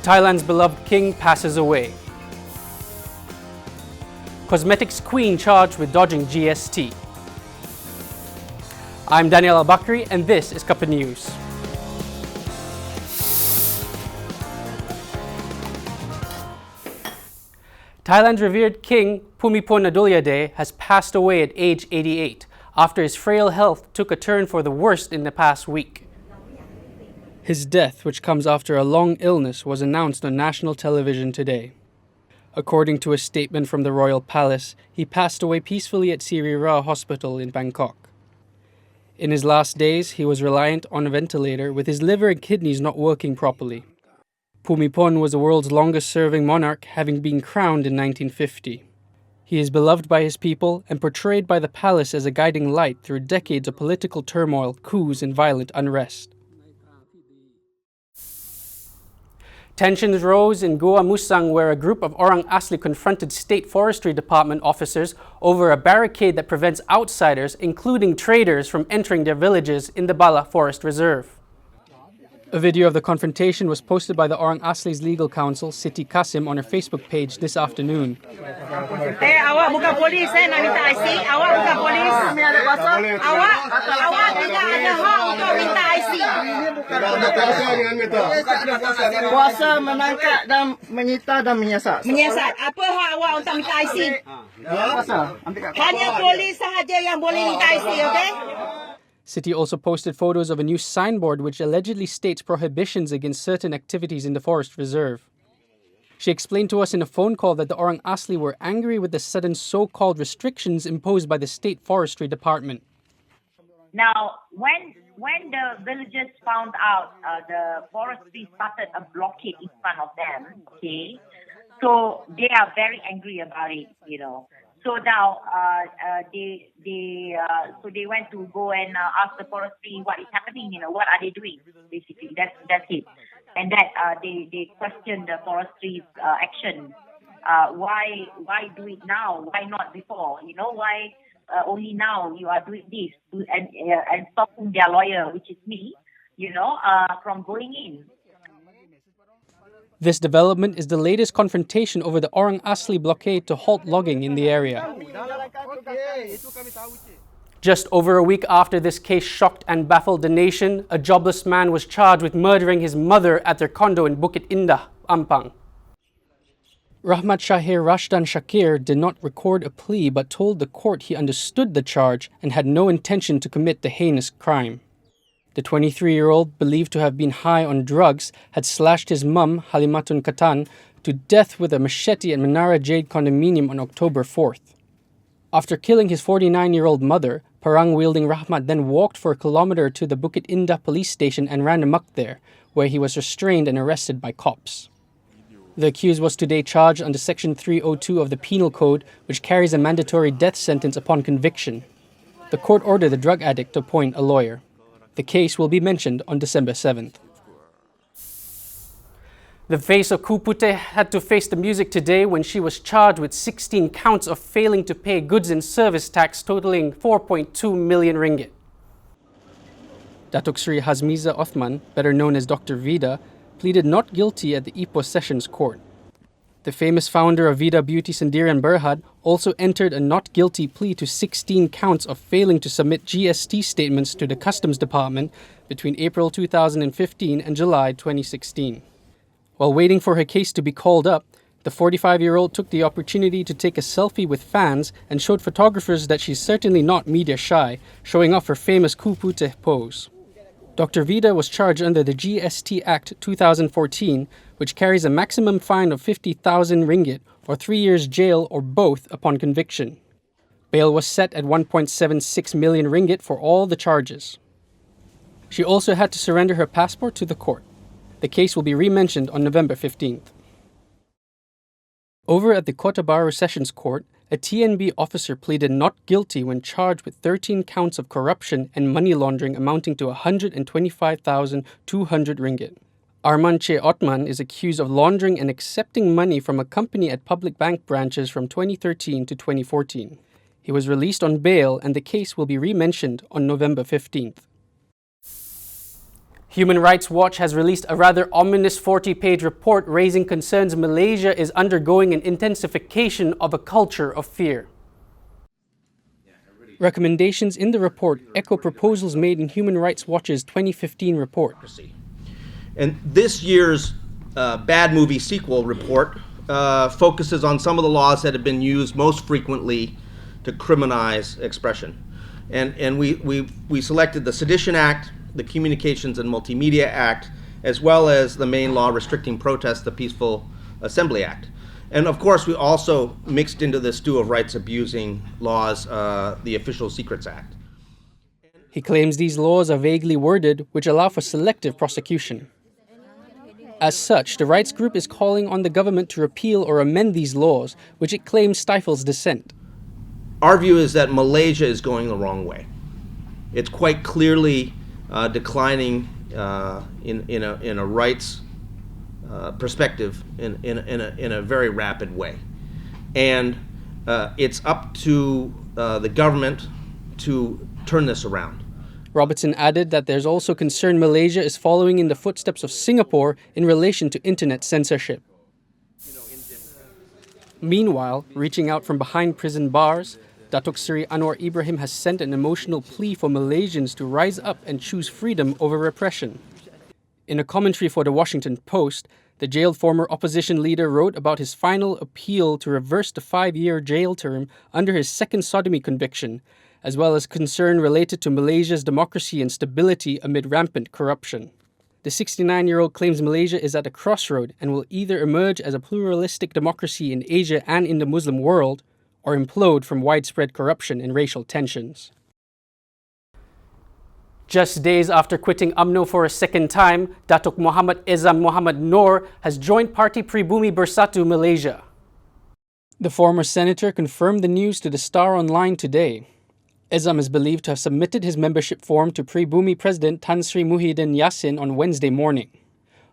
Thailand's beloved king passes away. Cosmetics queen charged with dodging GST. I'm Daniel Al-Bakri and this is Cuppa News. Thailand's revered king Bhumibol Adulyadej has passed away at age 88 after his frail health took a turn for the worst in the past week. His death, which comes after a long illness, was announced on national television today. According to a statement from the royal palace, he passed away peacefully at Siri Rao Hospital in Bangkok. In his last days, he was reliant on a ventilator with his liver and kidneys not working properly. Bhumibol was the world's longest-serving monarch, having been crowned in 1950. He is beloved by his people and portrayed by the palace as a guiding light through decades of political turmoil, coups and violent unrest. Tensions rose in Gua Musang, where a group of Orang Asli confronted state forestry department officers over a barricade that prevents outsiders, including traders, from entering their villages in the Bala Forest Reserve. A video of the confrontation was posted by the Orang Asli's legal counsel, Siti Kasim, on her Facebook page this afternoon. Awak bukan polis, saya nak minta IC. Awak bukan polis. Kami ada kuasa. Awak tidak ada hak untuk minta IC. Kuasa menangkap dan menyita dan menyiasat. Menyiasat. Apa hak awak untuk minta IC? Hanya polis sahaja yang boleh minta IC, okey? Siti also posted photos of a new signboard which allegedly states prohibitions against certain activities in the forest reserve. She explained to us in a phone call that the Orang Asli were angry with the sudden so-called restrictions imposed by the state forestry department. Now, when the villagers found out the forestry started a blockade in front of them, okay, so they are very angry about it, you know. So now they went to go and ask the forestry what is happening, you know, what are they doing? Basically, that's it. And that they questioned the forestry's action. Why do it now? Why not before? You know, why only now you are doing this and stopping their lawyer, which is me, you know, from going in. This development is the latest confrontation over the Orang Asli blockade to halt logging in the area. Just over a week after this case shocked and baffled the nation, a jobless man was charged with murdering his mother at their condo in Bukit Indah, Ampang. Rahmat Shahir Rashdan Shakir did not record a plea but told the court he understood the charge and had no intention to commit the heinous crime. The 23-year-old, believed to have been high on drugs, had slashed his mum, Halimatun Katan, to death with a machete at Menara Jade condominium on October 4th. After killing his 49-year-old mother, parang-wielding Rahmat then walked for a kilometer to the Bukit Indah police station and ran amok there, where he was restrained and arrested by cops. The accused was today charged under Section 302 of the Penal Code, which carries a mandatory death sentence upon conviction. The court ordered the drug addict to appoint a lawyer. The case will be mentioned on December 7th. The face of Kupute had to face the music today when she was charged with 16 counts of failing to pay goods and service tax totaling 4.2 million ringgit. Datuk Sri Hazmiza Othman, better known as Dr. Vida, pleaded not guilty at the Ipoh Sessions Court. The famous founder of Vida Beauty Sendirian Berhad also entered a not guilty plea to 16 counts of failing to submit GST statements to the Customs Department between April 2015 and July 2016. While waiting for her case to be called up, the 45-year-old took the opportunity to take a selfie with fans and showed photographers that she's certainly not media shy, showing off her famous Kupute pose. Dr. Vida was charged under the GST Act 2014, which carries a maximum fine of 50,000 ringgit or 3 years jail or both upon conviction. Bail was set at 1.76 million ringgit for all the charges. She also had to surrender her passport to the court. The case will be re-mentioned on November 15th. Over at the Kota Baru Sessions Court, a TNB officer pleaded not guilty when charged with 13 counts of corruption and money laundering amounting to 125,200 ringgit. Arman Che Otman is accused of laundering and accepting money from a company at public bank branches from 2013 to 2014. He was released on bail and the case will be re-mentioned on November 15th. Human Rights Watch has released a rather ominous 40-page report raising concerns Malaysia is undergoing an intensification of a culture of fear. Recommendations in the report echo proposals made in Human Rights Watch's 2015 report. And this year's bad movie sequel report focuses on some of the laws that have been used most frequently to criminalize expression. And we selected the Sedition Act, the Communications and Multimedia Act, as well as the main law restricting protest, the Peaceful Assembly Act. And of course, we also mixed into the stew of rights abusing laws, the Official Secrets Act. He claims these laws are vaguely worded, which allow for selective prosecution. As such, the rights group is calling on the government to repeal or amend these laws, which it claims stifles dissent. Our view is that Malaysia is going the wrong way. It's quite clearly declining in a rights perspective in a very rapid way, and it's up to the government to turn this around. Robertson added that there's also concern Malaysia is following in the footsteps of Singapore in relation to internet censorship. Meanwhile, reaching out from behind prison bars, Datuk Seri Anwar Ibrahim has sent an emotional plea for Malaysians to rise up and choose freedom over repression. In a commentary for the Washington Post, the jailed former opposition leader wrote about his final appeal to reverse the 5-year jail term under his second sodomy conviction, as well as concern related to Malaysia's democracy and stability amid rampant corruption. The 69-year-old claims Malaysia is at a crossroad and will either emerge as a pluralistic democracy in Asia and in the Muslim world, or implode from widespread corruption and racial tensions. Just days after quitting UMNO for a second time, Datuk Muhammad Ezam Muhammad Noor has joined Parti Pribumi Bersatu Malaysia. The former senator confirmed the news to the Star Online today. Ezam is believed to have submitted his membership form to Pribumi President Tan Sri Muhyiddin Yassin on Wednesday morning.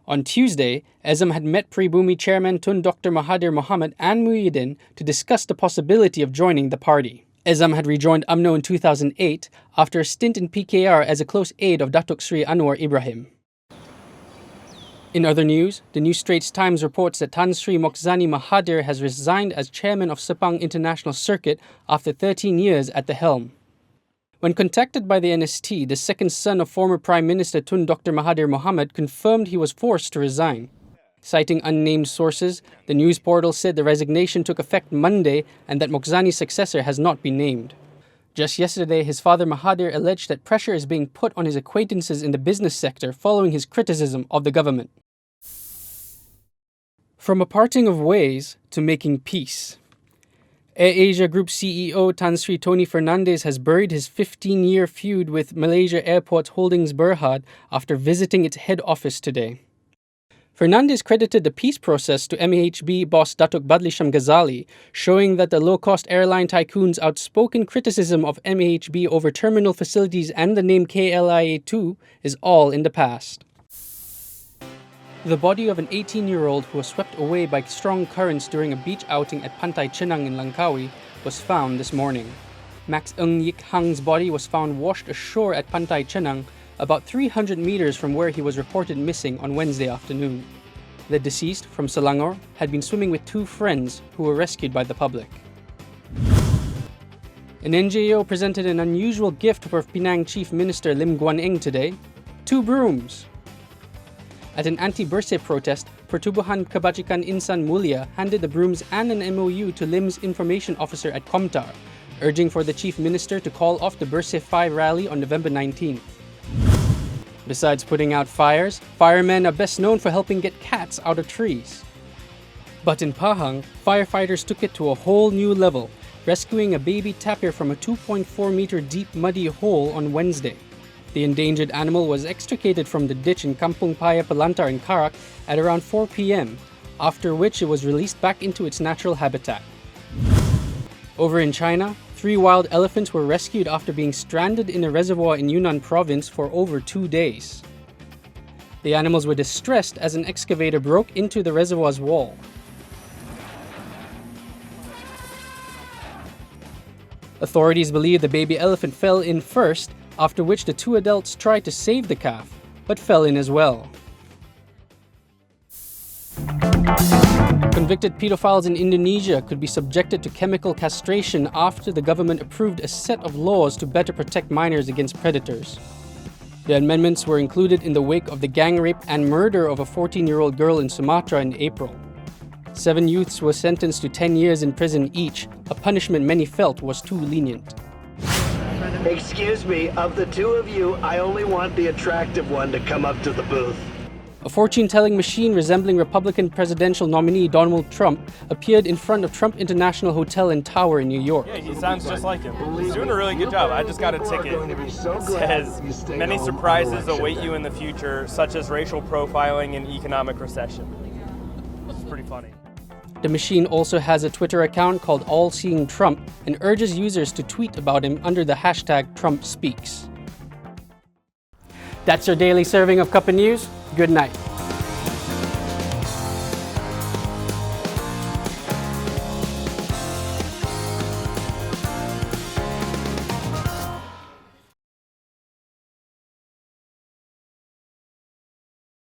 On Tuesday, Ezam had met Pribumi Chairman Tun Dr. Mahathir Mohamad and Muhyiddin to discuss the possibility of joining the party. Ezam had rejoined UMNO in 2008 after a stint in PKR as a close aide of Datuk Sri Anwar Ibrahim. In other news, the New Straits Times reports that Tan Sri Mokhzani Mahathir has resigned as chairman of Sepang International Circuit after 13 years at the helm. When contacted by the NST, the second son of former Prime Minister Tun Dr. Mahathir Mohamad confirmed he was forced to resign. Citing unnamed sources, the news portal said the resignation took effect Monday and that Mokhzani's successor has not been named. Just yesterday, his father Mahathir alleged that pressure is being put on his acquaintances in the business sector following his criticism of the government. From a parting of ways to making peace. AirAsia Group CEO Tan Sri Tony Fernandes has buried his 15-year feud with Malaysia Airports Holdings Berhad after visiting its head office today. Fernandes credited the peace process to MAHB boss Datuk Badlisham Ghazali, showing that the low-cost airline tycoon's outspoken criticism of MAHB over terminal facilities and the name KLIA-2 is all in the past. The body of an 18-year-old who was swept away by strong currents during a beach outing at Pantai Chenang in Langkawi was found this morning. Max Ng Yik Hang's body was found washed ashore at Pantai Chenang, about 300 meters from where he was reported missing on Wednesday afternoon. The deceased, from Selangor, had been swimming with 2 friends who were rescued by the public. An NGO presented an unusual gift for Penang Chief Minister Lim Guan Eng today: 2 brooms. At an anti-Bersih protest, Pertubuhan Kebajikan Insan Mulia handed the brooms and an MOU to Lim's information officer at Komtar, urging for the Chief Minister to call off the Bersih 5 rally on November 19th. Besides putting out fires, firemen are best known for helping get cats out of trees. But in Pahang, firefighters took it to a whole new level, rescuing a baby tapir from a 2.4-meter deep muddy hole on Wednesday. The endangered animal was extricated from the ditch in Kampung Paya Pelantar in Karak at around 4 p.m., after which it was released back into its natural habitat. Over in China, 3 wild elephants were rescued after being stranded in a reservoir in Yunnan province for over 2 days. The animals were distressed as an excavator broke into the reservoir's wall. Authorities believe the baby elephant fell in first, after which the 2 adults tried to save the calf, but fell in as well. Convicted pedophiles in Indonesia could be subjected to chemical castration after the government approved a set of laws to better protect minors against predators. The amendments were included in the wake of the gang rape and murder of a 14-year-old girl in Sumatra in April. 7 youths were sentenced to 10 years in prison each, a punishment many felt was too lenient. Excuse me, of the two of you, I only want the attractive one to come up to the booth. A fortune-telling machine resembling Republican presidential nominee Donald Trump appeared in front of Trump International Hotel and Tower in New York. Yeah, he sounds just like him. He's doing a really good job. I just got a ticket. It says, many surprises await you in the future, such as racial profiling and economic recession. It's pretty funny. The machine also has a Twitter account called All Seeing Trump and urges users to tweet about him under the hashtag TrumpSpeaks. That's your daily serving of Cuppa News. Good night.